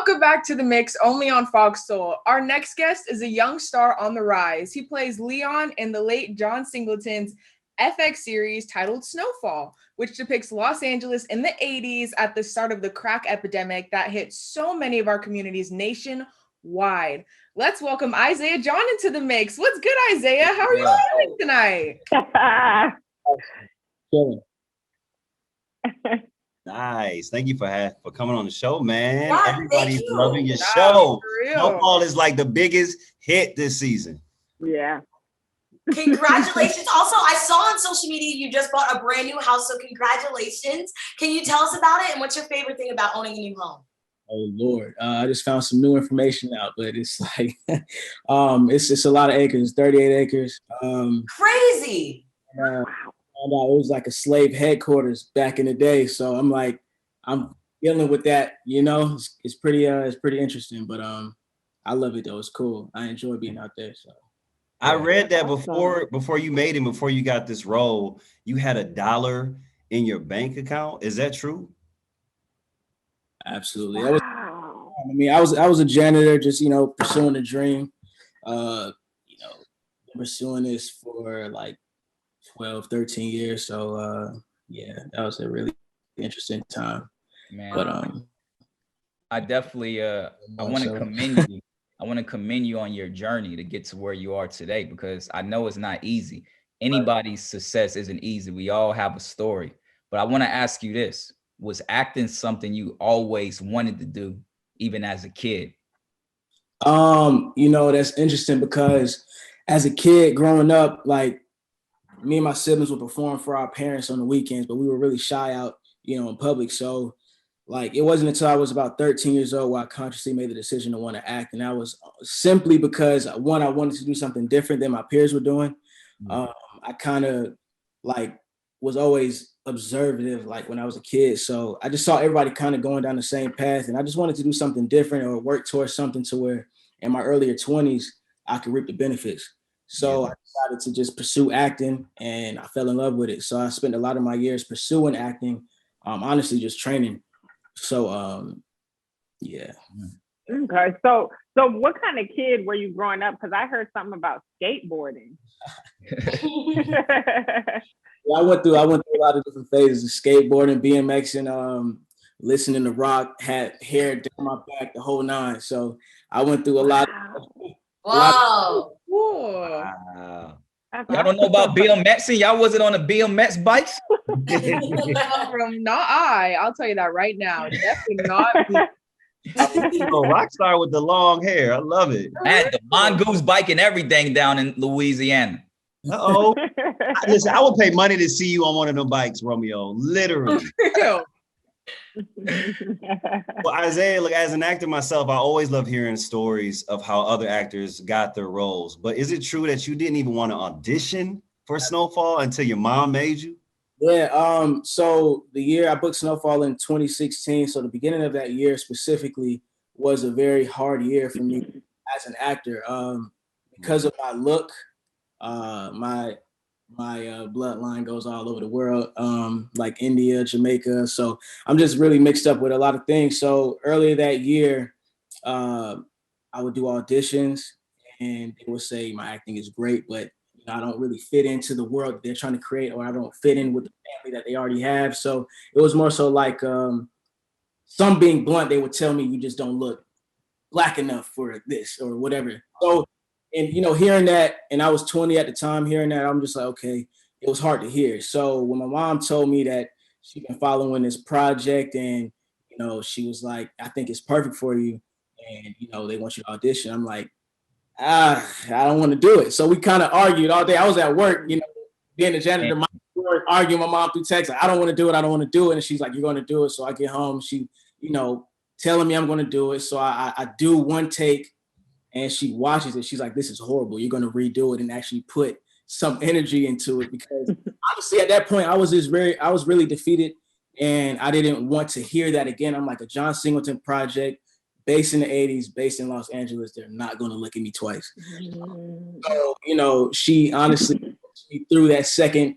Welcome back to The Mix, only on Fox Soul. Our next guest is a young star on the rise. He plays Leon in the late John Singleton's FX series titled Snowfall, which depicts Los Angeles in the 80s at the start of the crack epidemic that hit so many of our communities nationwide. Let's welcome Isaiah John into the mix. What's good, Isaiah? How are you feeling tonight? Nice. Thank you for coming on the show, man. Yeah, everybody's loving your show. Snowfall is like the biggest hit this season. Yeah. Congratulations. Also, I saw on social media you just bought a brand new house, so congratulations. Can you tell us about it, and what's your favorite thing about owning a new home? Oh Lord, I just found some new information out, but it's like, it's a lot of acres, 38 acres. Crazy. Found out it was like a slave headquarters back in the day, so I'm dealing with that. You know, it's pretty interesting, but I love it though. It's cool. I enjoy being out there. So I read that before you made it, before you got this role, you had $1 in your bank account. Is that true? Absolutely. I was a janitor, just pursuing a dream. Pursuing this for like 12, 13 years. So yeah, that was a really interesting time. Man, but I definitely I want to commend you. I want to commend you on your journey to get to where you are today, because I know it's not easy. Anybody's success isn't easy. We all have a story. But I want to ask you this. Was acting something you always wanted to do, even as a kid? That's interesting, because as a kid growing up, like, me and my siblings would perform for our parents on the weekends, but we were really shy out, in public. So like, it wasn't until I was about 13 years old where I consciously made the decision to want to act. And that was simply because, one, I wanted to do something different than my peers were doing. I kind of like was always observative, like when I was a kid. So I just saw everybody kind of going down the same path. And I just wanted to do something different or work towards something to where in my earlier 20s, I could reap the benefits. So I decided to just pursue acting, and I fell in love with it. So I spent a lot of my years pursuing acting, honestly, just training. So, yeah. Okay. So what kind of kid were you growing up? Because I heard something about skateboarding. I went through a lot of different phases of skateboarding, BMXing, listening to rock, had hair down my back, the whole nine. So I went through a lot. Wow. Wow. Y'all don't know about BMXing? Y'all wasn't on the BMX bikes? I'll tell you that right now. Definitely not me. Rock star with the long hair. I love it. I had the mongoose bike and everything down in Louisiana. Uh-oh. Listen, I would pay money to see you on one of them bikes, Romeo. Literally. Well, Isaiah, look, as an actor myself, I always love hearing stories of how other actors got their roles. But is it true that you didn't even want to audition for Snowfall until your mom made you? Yeah. So the year I booked Snowfall in 2016. So the beginning of that year specifically was a very hard year for me as an actor. Because of my look, my bloodline goes all over the world, like India, Jamaica. So I'm just really mixed up with a lot of things. So earlier that year, I would do auditions, and they would say my acting is great, but I don't really fit into the world that they're trying to create, or I don't fit in with the family that they already have. So it was more so like, some being blunt, they would tell me you just don't look Black enough for this or whatever. So, and hearing that, and I was 20 at the time, hearing that, I'm just like, okay, it was hard to hear. So when my mom told me that she'd been following this project, and she was like, I think it's perfect for you, and they want you to audition, I'm like, I don't want to do it. So we kind of argued all day. I was at work, being a janitor, arguing with my mom through text. Like, I don't want to do it. And she's like, you're going to do it. So I get home, she, telling me I'm going to do it. So I do one take, and she watches it. She's like, this is horrible. You're going to redo it and actually put some energy into it. Because honestly, at that point, I was really defeated, and I didn't want to hear that again. I'm like, a John Singleton project, based in the 80s, based in Los Angeles, they're not going to look at me twice. So, she honestly threw that second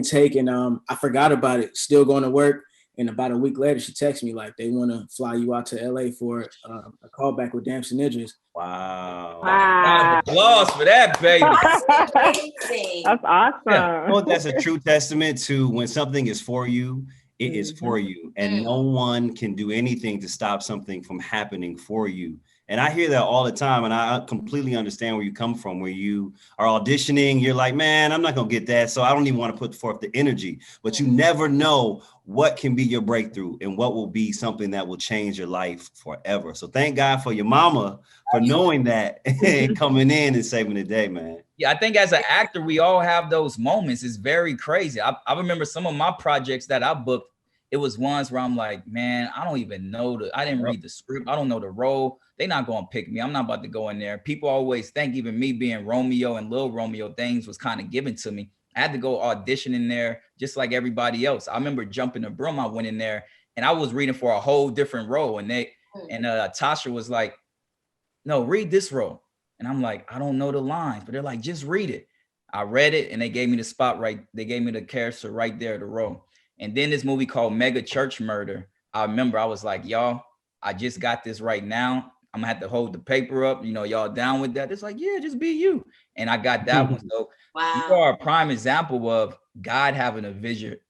take, and I forgot about it, still going to work. And about a week later, she texted me like they want to fly you out to LA for a callback with Damn Ninjas. Wow. Round of applause for that, baby. That's amazing. That's awesome. Yeah. You know, that's a true testament to when something is for you, it is for you. And no one can do anything to stop something from happening for you. And I hear that all the time. And I completely understand where you come from, where you are auditioning. You're like, man, I'm not going to get that. So I don't even want to put forth the energy. But you never know what can be your breakthrough and what will be something that will change your life forever. So thank God for your mama for knowing that and coming in and saving the day, man. Yeah, I think as an actor, we all have those moments. It's very crazy. I remember some of my projects that I booked. It was ones where I'm like, man, I don't even know I didn't read the script. I don't know the role. They're not going to pick me. I'm not about to go in there. People always think, even me being Romeo and Lil Romeo, things was kind of given to me. I had to go audition in there just like everybody else. I remember jumping the broom. I went in there and I was reading for a whole different role. And Tasha was like, no, read this role. And I'm like, I don't know the lines, but they're like, just read it. I read it and they gave me the spot right. They gave me the character right there, the role. And then this movie called Mega Church Murder. I remember I was like, y'all, I just got this right now. I'm gonna have to hold the paper up. You know, y'all down with that? It's like, yeah, just be you. And I got that one. So you are a prime example of God having a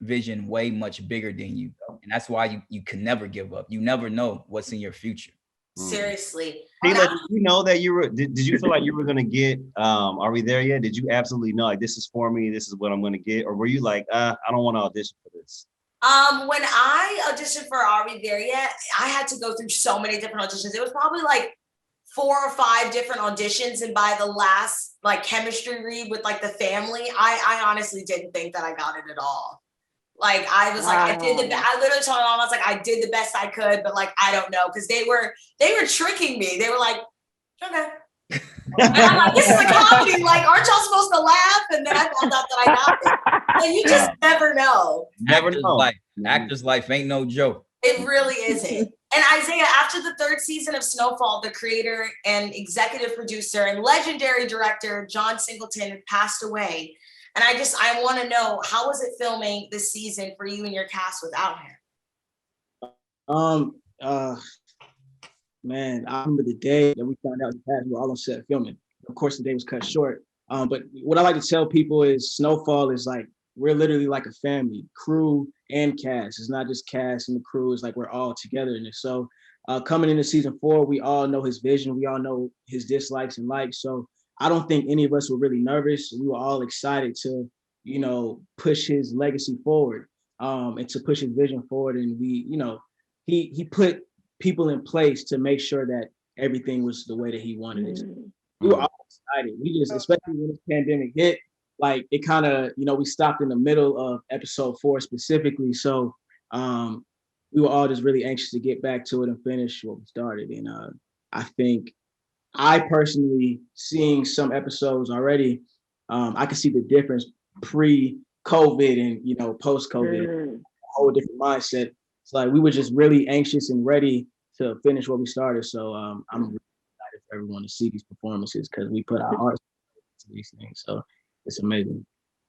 vision way much bigger than you. And that's why you can never give up. You never know what's in your future. Seriously. Tila, did you know that you were, did you feel like you were going to get, Are We There Yet? Did you absolutely know, like, this is for me, this is what I'm going to get? Or were you like, I don't want to audition for this? When I auditioned for Are We There Yet? I had to go through so many different auditions. It was probably like 4 or 5 different auditions. And by the last like chemistry read with like the family, I honestly didn't think that I got it at all. Like I was like, I literally told my mom, I was like, I did the best I could, but like, I don't know. Cause they were tricking me. They were like, okay. And I'm like, this is a comedy. Like, aren't y'all supposed to laugh? And then I found out that I got it. And you just never know. Never know. Actor's life ain't no joke. It really isn't. And Isaiah, after the 3rd season of Snowfall, the creator and executive producer and legendary director, John Singleton, passed away. And I want to know, how was it filming this season for you and your cast without him? Man, I remember the day that we found out we were all on set filming. Of course, the day was cut short. But what I like to tell people is Snowfall is like, we're literally like a family, crew and cast. It's not just cast and the crew. It's like we're all together in it. So coming into season 4, we all know his vision. We all know his dislikes and likes. So I don't think any of us were really nervous. We were all excited to, you know, push his legacy forward and to push his vision forward. And we, you know, he put people in place to make sure that everything was the way that he wanted it. We were all excited. We just, especially when this pandemic hit, like it kind of, you know, we stopped in the middle of episode 4 specifically. So we were all just really anxious to get back to it and finish what we started. And I think I personally, seeing some episodes already, I can see the difference pre-COVID and, you know, post-COVID, a whole different mindset. It's like we were just really anxious and ready to finish what we started. So I'm really excited for everyone to see these performances because we put our hearts into these things. So it's amazing.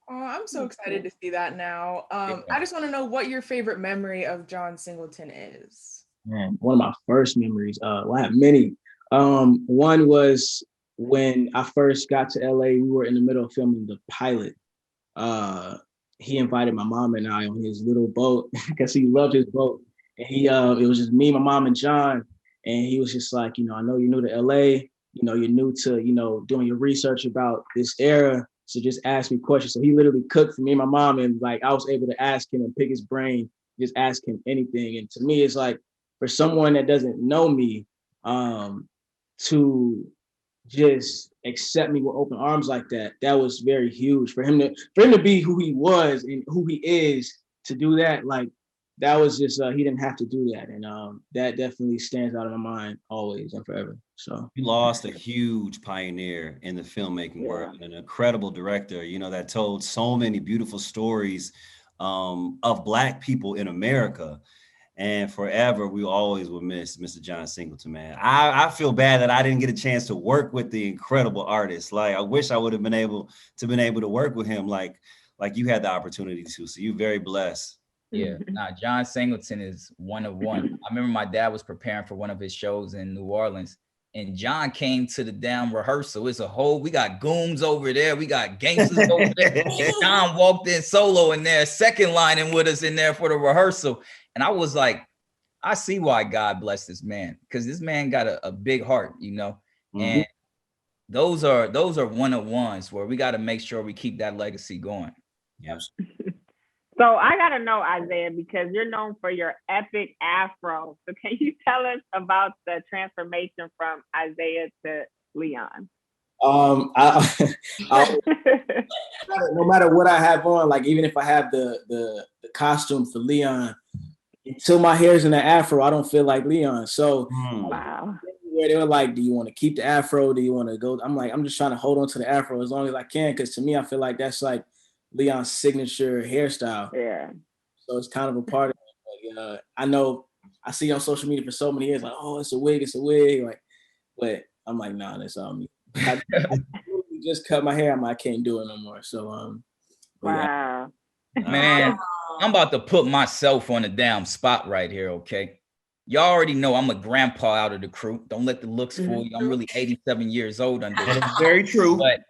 Oh, I'm so excited to see that now. I just want to know what your favorite memory of John Singleton is. Man, one of my first memories, well, I have many. One was when I first got to LA, we were in the middle of filming the pilot. He invited my mom and I on his little boat because he loved his boat. And it was just me, my mom, and John. And he was just like, you know, I know you're new to LA, you know, you're new to, you know, doing your research about this era. So just ask me questions. So he literally cooked for me and my mom. And like, I was able to ask him and pick his brain, just ask him anything. And to me, it's like, for someone that doesn't know me, to just accept me with open arms like that, that was very huge for him to be who he was and who he is, to do that. Like that was just, he didn't have to do that. And that definitely stands out in my mind always and forever. So you lost a huge pioneer in the filmmaking world, an incredible director, you know, that told so many beautiful stories of Black people in America. And forever, we always will miss Mr. John Singleton, man. I feel bad that I didn't get a chance to work with the incredible artist. Like, I wish I would have been able to work with him like you had the opportunity to. So you're very blessed. Yeah, John Singleton is one of one. I remember my dad was preparing for one of his shows in New Orleans, and John came to the damn rehearsal. It's a whole, we got goons over there, we got gangsters over there. John walked in solo in there, second lining with us in there for the rehearsal. And I was like, I see why God blessed this man, because this man got a big heart, you know. And those are one of ones where we got to make sure we keep that legacy going. Yes. So I gotta know, Isaiah, because you're known for your epic afro. So can you tell us about the transformation from Isaiah to Leon? No matter what I have on, like even if I have the costume for Leon, until my hair's in the afro, I don't feel like Leon. So wow. Where they were like, do you want to keep the afro? Do you want to go? I'm like, I'm just trying to hold on to the afro as long as I can, because to me, I feel like that's like Leon's signature hairstyle. Yeah. So it's kind of a part of it. Like, I know I see on social media for so many years, like, oh, it's a wig. Like, but I'm like, nah, that's all me. I just cut my hair. I can't do it no more. So, wow. Yeah. Man, I'm about to put myself on a damn spot right here, okay? Y'all already know I'm a grandpa out of the crew. Don't let the looks fool you. I'm really 87 years old under this. Very true. But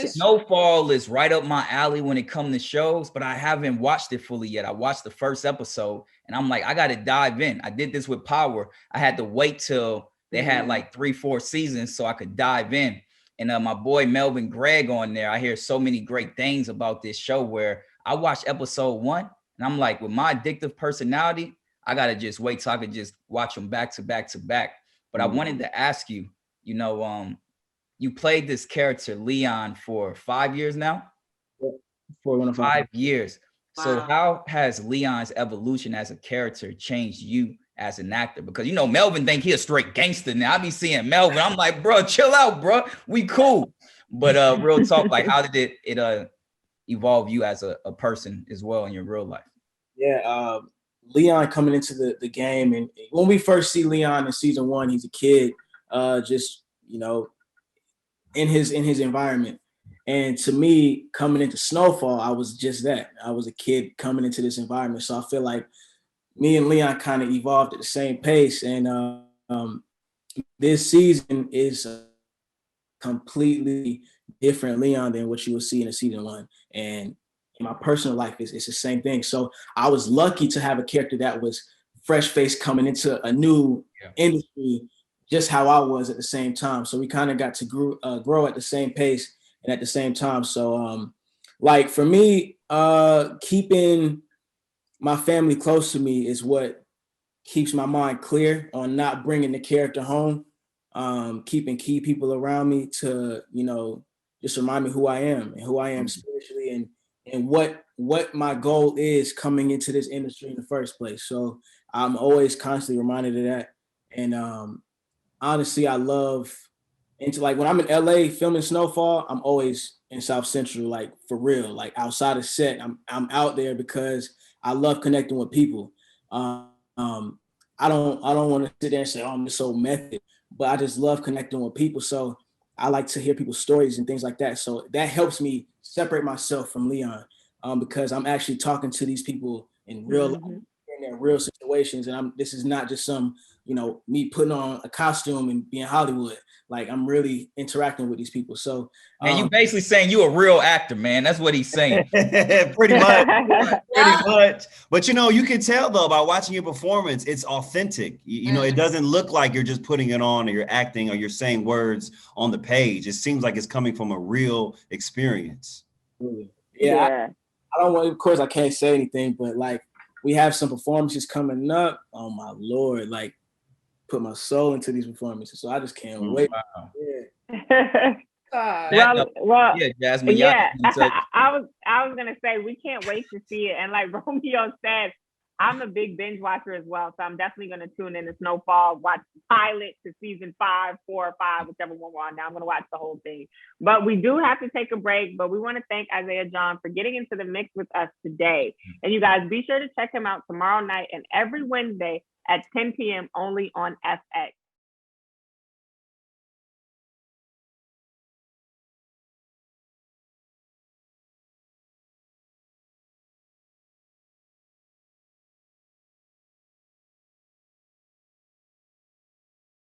Snowfall is right up my alley when it comes to shows, but I haven't watched it fully yet. I watched the first episode and I'm like, I got to dive in. I did this with Power. I had to wait till they had like 3-4 seasons so I could dive in. And my boy Melvin Gregg on there, I hear so many great things about this show where I watched episode 1 and I'm like, with my addictive personality, I got to just wait till I could just watch them back to back to back. But I wanted to ask you, you know, you played this character, Leon, for 5 years now? 5 years. Wow. So how has Leon's evolution as a character changed you as an actor? Because, you know, Melvin think he a straight gangster now. I be seeing Melvin. I'm like, bro, chill out, bro. We cool. But real talk, like how did it evolve you as a person as well in your real life? Yeah, Leon coming into the game, and when we first see Leon in season 1, he's a kid, just, you know, in his environment. And to me, coming into Snowfall, I was just that. I was a kid coming into this environment. So I feel like me and Leon kind of evolved at the same pace. And this season is a completely different Leon than what you will see in season 1. And in my personal life, it's the same thing. So I was lucky to have a character that was fresh face coming into a new industry, just how I was at the same time. So we kind of got to grow at the same pace and at the same time. So like for me, keeping my family close to me is what keeps my mind clear on not bringing the character home, keeping key people around me to, you know, just remind me who I am and who I am spiritually and what my goal is coming into this industry in the first place. So I'm always constantly reminded of that. And honestly, I love like when I'm in LA filming Snowfall, I'm always in South Central, like for real, like outside of set. I'm out there because I love connecting with people. I don't want to sit there and say, oh, I'm just so method, but I just love connecting with people. So I like to hear people's stories and things like that. So that helps me separate myself from Leon, because I'm actually talking to these people in real life, in their real situations. And this is not just some, you know, me putting on a costume and being Hollywood. Like I'm really interacting with these people. So and you basically saying you a real actor, man. That's what he's saying. Pretty much. But you know, you can tell though by watching your performance, it's authentic. You know, it doesn't look like you're just putting it on or you're acting or you're saying words on the page. It seems like it's coming from a real experience. Yeah. I don't want, of course I can't say anything, but like we have some performances coming up. Oh my Lord, like put my soul into these performances. So I just can't wait. Wow. Well, yeah, Jasmine. Yeah, I was gonna say we can't wait to see it. And like Romeo said, I'm a big binge watcher as well, so I'm definitely gonna tune in to Snowfall, watch the pilot to season 5, 4, or 5, whichever one we're on now. I'm gonna watch the whole thing. But we do have to take a break. But we want to thank Isaiah John for getting into the mix with us today. And you guys be sure to check him out tomorrow night and every Wednesday at 10 p.m. only on FX.